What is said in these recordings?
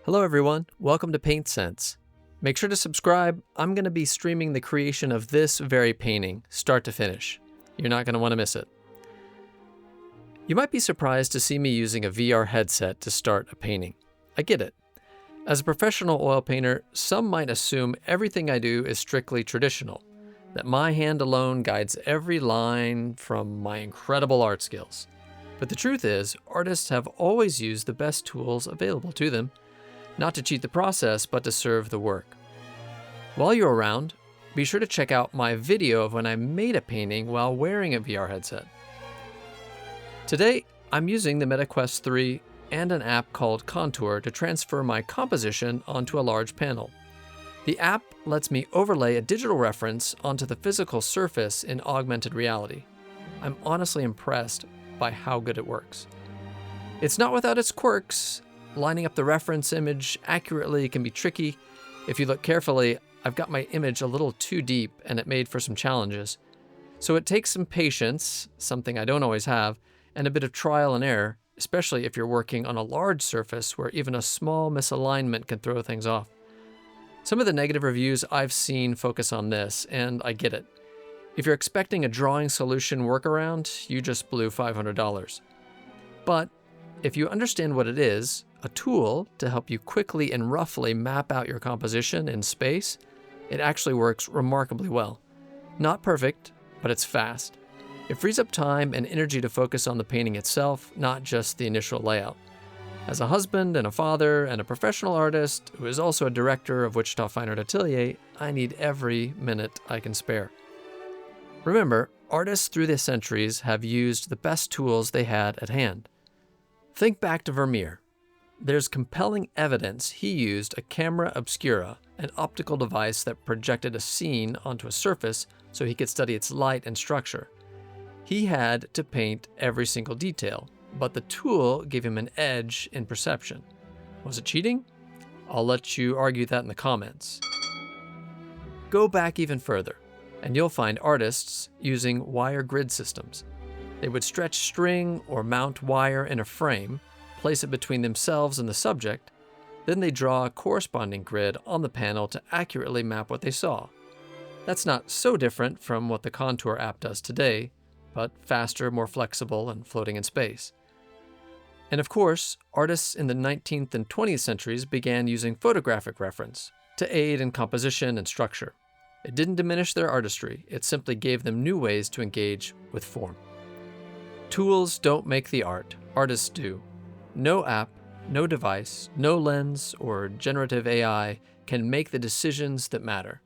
Hello everyone, welcome to Paint Sense. Make sure to subscribe. I'm going to be streaming the creation of this very painting, start to finish. You're not going to want to miss it. You might be surprised to see me using a VR headset to start a painting. I get it. As a professional oil painter, some might assume everything I do is strictly traditional, that my hand alone guides every line from my incredible art skills. But the truth is, artists have always used the best tools available to them, not to cheat the process, but to serve the work. While you're around, be sure to check out my video of when I made a painting while wearing a VR headset. Today, I'm using the Meta Quest 3 and an app called Contour to transfer my composition onto a large panel. The app lets me overlay a digital reference onto the physical surface in augmented reality. I'm honestly impressed by how good it works. It's not without its quirks. Lining up the reference image accurately can be tricky. If you look carefully, I've got my image a little too deep and it made for some challenges. So it takes some patience, something I don't always have, and a bit of trial and error, especially if you're working on a large surface where even a small misalignment can throw things off. Some of the negative reviews I've seen focus on this, and I get it. If you're expecting a drawing solution workaround, you just blew $500. But if you understand what it is, a tool to help you quickly and roughly map out your composition in space, it actually works remarkably well. Not perfect, but it's fast. It frees up time and energy to focus on the painting itself, not just the initial layout. As a husband and a father and a professional artist who is also a director of Wichita Fine Art Atelier, I need every minute I can spare. Remember, artists through the centuries have used the best tools they had at hand. Think back to Vermeer. There's compelling evidence he used a camera obscura, an optical device that projected a scene onto a surface so he could study its light and structure. He had to paint every single detail, but the tool gave him an edge in perception. Was it cheating? I'll let you argue that in the comments. Go back even further, and you'll find artists using wire grid systems. They would stretch string or mount wire in a frame, place it between themselves and the subject, then they draw a corresponding grid on the panel to accurately map what they saw. That's not so different from what the Contour app does today, but faster, more flexible, and floating in space. And of course, artists in the 19th and 20th centuries began using photographic reference to aid in composition and structure. It didn't diminish their artistry, it simply gave them new ways to engage with form. Tools don't make the art, artists do. No app, no device, no lens, or generative AI can make the decisions that matter.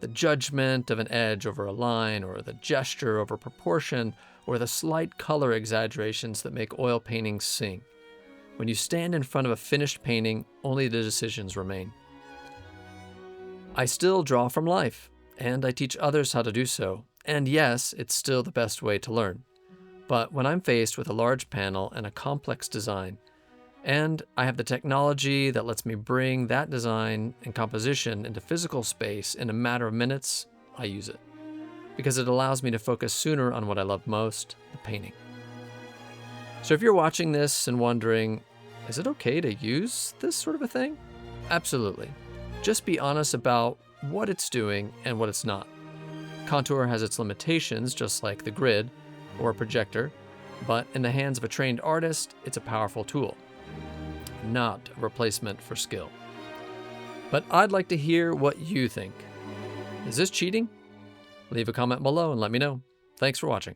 The judgment of an edge over a line, or the gesture over proportion, or the slight color exaggerations that make oil paintings sing. When you stand in front of a finished painting, only the decisions remain. I still draw from life, and I teach others how to do so, and yes, it's still the best way to learn. But when I'm faced with a large panel and a complex design, and I have the technology that lets me bring that design and composition into physical space in a matter of minutes, I use it. Because it allows me to focus sooner on what I love most, the painting. So if you're watching this and wondering, is it okay to use this sort of a thing? Absolutely. Just be honest about what it's doing and what it's not. Contour has its limitations, just like the grid or a projector, but in the hands of a trained artist, it's a powerful tool, not a replacement for skill. But I'd like to hear what you think. Is this cheating? Leave a comment below and let me know. Thanks for watching.